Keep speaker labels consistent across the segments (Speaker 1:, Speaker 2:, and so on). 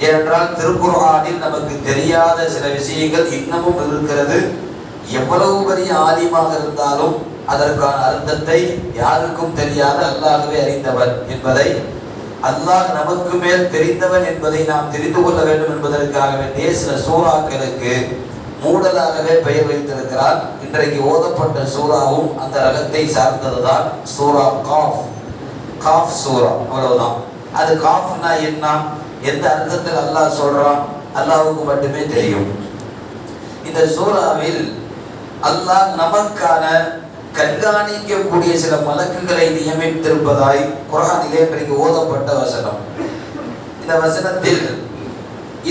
Speaker 1: ஏனென்றால் திருக்குர்ஆனில் நமக்கு தெரியாத சில விஷயங்கள் இன்னமும் இருக்கிறது. எவ்வளவு பெரிய ஆலிமாக இருந்தாலும் அதற்கான அர்த்தத்தை யாருக்கும் தெரியாத அல்லாஹ்வே அறிந்தவர் என்பதை, அல்லாஹ் நமக்கு மேல் தெரிந்தவன் என்பதை நாம் தெரிந்து கொள்ள வேண்டும் என்பதற்காக வேண்டிய சில சூறாக்களுக்கு மூடலாகவே பெயர் வைத்திருக்கிறார். இன்றைக்கு ஓதப்பட்ட சூறாவும் அந்த ரகத்தை சார்ந்ததுதான். சூரா காஃப், காஃப் சூரா, அவ்வளவுதான். அது காஃப்னா என்ன, எந்த அர்த்தத்தில் அல்லாஹ் சொல்றான், அல்லாஹ்வுக்கு மட்டுமே தெரியும். இந்த சூறாவில் அல்லாஹ் நமக்கான கண்காணிக்கக்கூடிய சில மலக்குகளை நியமித்திருப்பதாய் குர்ஆனிலே இன்றைக்கு ஓதப்பட்ட வசனம். இந்த வசனத்தில்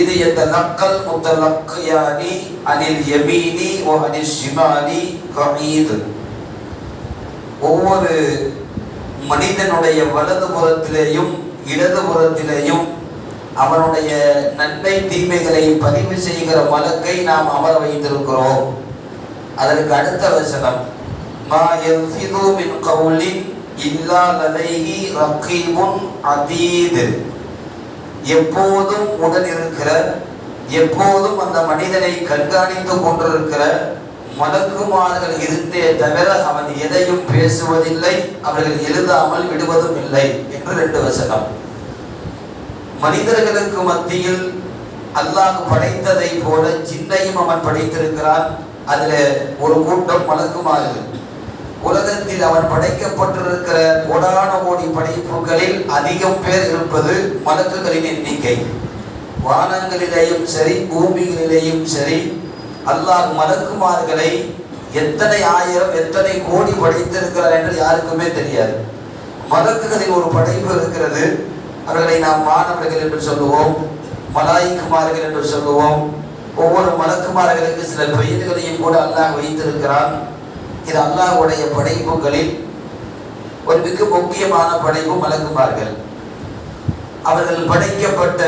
Speaker 1: இது யதலக்கல் முத்தலக்கியானி அனில் யமீனி வ அனில் ஷிமாலி கஈத். ஒவ்வொரு மனிதனுடைய வலது புறத்திலேயும் இடது புறத்திலேயும் அவனுடைய நன்மை தீமைகளை பதிவு செய்கிற மலக்கை நாம் அமர வைத்திருக்கிறோம். அதற்கு அடுத்த வசனம், மா யல்ஃபிது மின் கௌலின் இல்லா லதைஹி ரகீபுன் அதீத். எப்போதும் உடன் இருக்கிற, எப்போதும் அந்த மனிதனை கண்காணித்துக் கொண்டிருக்கிற மலக்குமார்கள் இருந்தே தவிர அவன் எதையும் பேசுவதில்லை, அவர்கள் எழுதாமல் விடுவதும் இல்லை என்று 2 வசனம். மனிதர்களுக்கு மத்தியில் அல்லாஹ் படைத்ததை போல ஜின்னையும் அவன் படைத்திருக்கிறான். அதுல ஒரு கூட்டம் மலக்குமார்கள். உலகத்தில் அவன் படைக்கப்பட்டிருக்கிற கோடான கோடி படைப்புகளில் அதிகம் பேர் இருப்பது மலக்குகளின் எண்ணிக்கை. வானங்களிலேயும் சரி பூமிகளிலேயும் சரி அல்லாஹ் மலக்குமார்களை எத்தனை ஆயிரம் எத்தனை கோடி படைத்திருக்கிறார் என்று யாருக்குமே தெரியாது. மலக்குகளில் ஒரு படைப்பு இருக்கிறது. அவர்களை நாம் மாணவர்கள் என்று சொல்லுவோம், மலாயிக்குமார்கள் என்று சொல்லுவோம். ஒவ்வொரு மலக்குமார்களுக்கு சில பெயர்களையும் கூட அல்லாஹ் வைத்திருக்கிறான். இது அல்லாஹ்வுடைய படைப்புகளில் ஒரு மிக முக்கியமான படைப்பு மலக்குமார்கள். அவர்கள் படைக்கப்பட்ட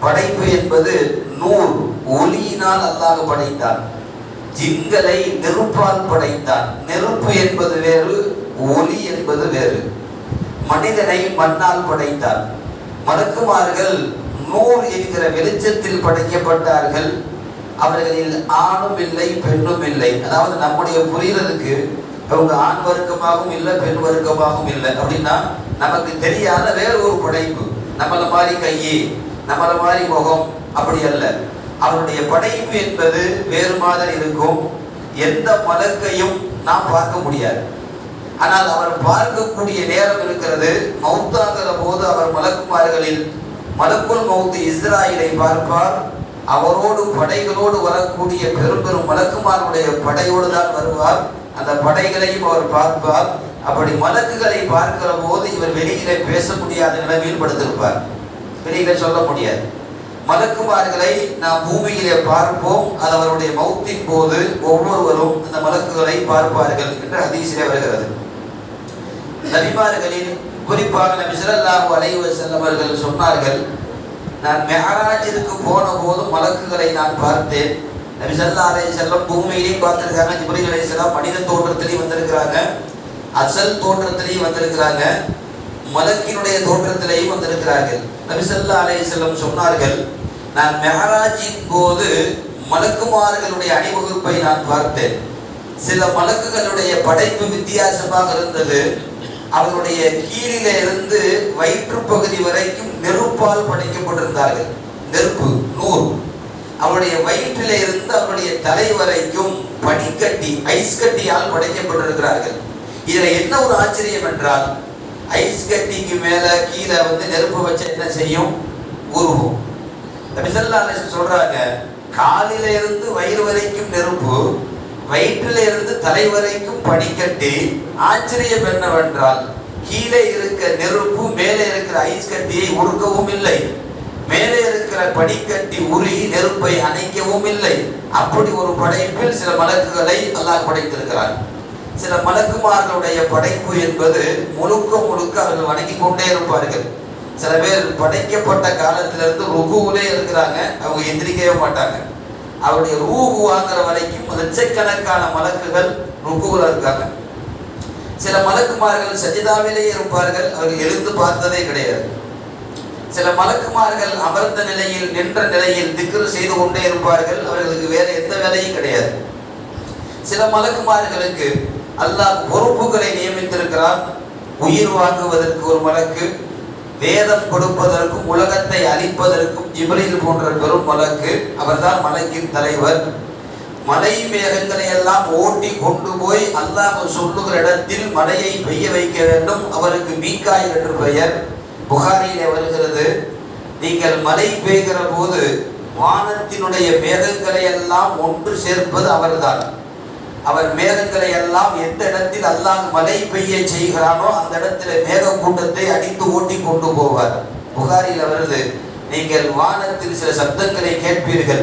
Speaker 1: படைப்பு என்பது நூர், ஒளியினால் அல்லாஹ் படைத்தான். ஜின்களை நெருப்பால் படைத்தான். நெருப்பு என்பது வேறு, ஒளி என்பது வேறு. மனிதனை மண்ணால் படைத்தான். மலக்குமார்கள் நூர் என்கிற வெளிச்சத்தில் படைக்கப்பட்டார்கள். அவர்களில் ஆணும் இல்லை பெண்ணும் இல்லை. அதாவது நம்முடைய புரிகிறதுக்கு அவங்க ஆண் வர்க்கமாகவும் இல்லை பெண் வர்க்கமாகவும் இல்லை. அப்படின்னா நமக்கு தெரியாத வேற ஒரு படைப்பு. நம்மள மாதிரி கையே, நம்மள மாதிரி முகம், அப்படி அல்ல. அவருடைய படைப்பு என்பது வேறு மாதிரி இருக்கும். எந்த மலக்கையும் நாம் பார்க்க முடியாது. ஆனால் அவர் பார்க்கக்கூடிய நேரம் இருக்கிறது. மௌத்தாகிற போது அவர் மலக்குமார்களில் மலக்குல் மௌத் இஸ்ராயிலை பார்ப்பார். அவரோடு படைகளோடு வரக்கூடிய பெரும் பெரும் மலக்குமாருடைய படையோடு தான் வருவார். அந்த படைகளையும் அவர் பார்ப்பார். அப்படி மலக்குகளை பார்க்கிற போது இவர் வெளியிலே பேச முடியாத நிலைமையில் படுத்திருப்பார். வெளியில சொல்ல முடியாது. மலக்குமார்களை நாம் பூமியிலே பார்ப்போம். அது அவருடைய மௌத்தின் போது ஒவ்வொருவரும் அந்த மலக்குகளை பார்ப்பார்கள் என்று ஹதீஸிலே வருகிறது. நபிமார்களில் குறிப்பாக நபி ஸல்லல்லாஹு அலைஹி வஸல்லம் அவர்கள் சொன்னார்கள், நான் மிஅராஜிற்கு போன போது மலக்குகளை நான் பார்த்தேன். நபி ஸல்லல்லாஹு அலைஹி வஸல்லம் பூமியிலேயும் பார்த்திருக்காங்க. ஜிப்ரீல் அலைஹிஸ்ஸலாம் மனித தோற்றத்திலேயும் வந்திருக்கிறாங்க, அசல் தோற்றத்திலேயும் வந்திருக்கிறாங்க, மலக்கினுடைய தோற்றத்திலேயும் வந்திருக்கிறார்கள். நபி ஸல்லல்லாஹு அலைஹி வஸல்லம் சொன்னார்கள், நான் மிஅராஜின் போது மலக்குமார்களுடைய அணிவகுப்பை நான் பார்த்தேன். சில மலக்குகளுடைய படைப்பு வித்தியாசமாக இருந்தது. அவருடைய கீழிலே இருந்து வயிற்று பகுதி வரைக்கும் நெருப்பால் படைக்கப்பட்டிருந்தார்கள். நெருப்பு, நூறு. அவருடைய வயிற்றிலே இருந்து அவருடைய தலை வரைக்கும் பனிக்கட்டி, ஐஸ் கட்டியால் படைக்கப்பட்டிருக்கிறார்கள். இதுல என்ன ஒரு ஆச்சரியம் என்றால், ஐஸ் கட்டிக்கு மேல கீழே நெருப்பு வச்சா என்ன செய்யும்? உருகும். நபி ஸல்லல்லாஹு அலைஹி வஸல்லம் சொல்றாங்க, காலில இருந்து வயிறு வரைக்கும் நெருப்பு, வயிற்றில இருந்து தலை வரைக்கும் பனிக்கட்டி. ஆச்சரியம் என்னவென்றால், கீழே இருக்க நெருப்பு மேலே இருக்கிற ஐஸ் கட்டியை உருக்கவும் இல்லை, மேலே இருக்கிற பனிக்கட்டி உருகி நெருப்பை அணைக்கவும் இல்லை. அப்படி ஒரு படைப்பில் சில மலக்குகளை அல்லாஹ் படைத்திருக்கிறார். சில மலக்குமார்களுடைய படைப்பு என்பது முழுக்க முழுக்க அவர்கள் வணங்கி கொண்டே இருப்பார்கள். சில பேர் படைக்கப்பட்ட காலத்திலிருந்து ருகுவிலே இருக்கிறாங்க, அவங்க எந்திரிக்கவே மாட்டாங்க. அவருடைய ரூஹு வாங்குற வரைக்கும் லட்சக்கணக்கான மலக்குகள் ருக்குல இருக்காங்க. சில மலக்குமார்கள் சஜிதாவிலேயே இருப்பார்கள், அவர்கள் எழுந்து பார்த்ததே கிடையாது. சில மலக்குமார்கள் அமர்ந்த நிலையில் நின்ற நிலையில் திக்ர் செய்து கொண்டே இருப்பார்கள். அவர்களுக்கு வேற எந்த வேலையும் கிடையாது. சில மலக்குமார்களுக்கு அல்லாஹ் பொறுப்புகளை நியமித்திருக்கிறார். உயிர் வாங்குவதற்கு ஒரு மலக்கு, வேதம் கொடுப்பதற்கும் உலகத்தை அழிப்பதற்கும் ஜிப்ரீல் போன்ற பெரும் மலக்கு, அவர்தான் மலக்கின் தலைவர். மலை மேகங்களை எல்லாம் ஓட்டி கொண்டு போய் அல்லாஹ் சொல்லுகிற இடத்தில் மலையை பெய்ய வைக்க வேண்டும். அவருக்கு மீகாயில் என்று பெயர். புகாரியிலே வருகிறது, நீங்கள் மழை பெய்கிற போது வானத்தினுடைய மேகங்களை எல்லாம் ஒன்று சேர்ப்பது அவர்தான். அவர் மேகங்களை எல்லாம் எந்த இடத்தில் அல்லாஹ் மழை பெய்ய செய்கிறானோ அந்த இடத்துல மேக கூட்டத்தை அடித்து ஓட்டி கொண்டு போவார். புகாரில் வருது, நீங்கள் வானத்தில் சில சப்தங்களை கேட்பீர்கள்.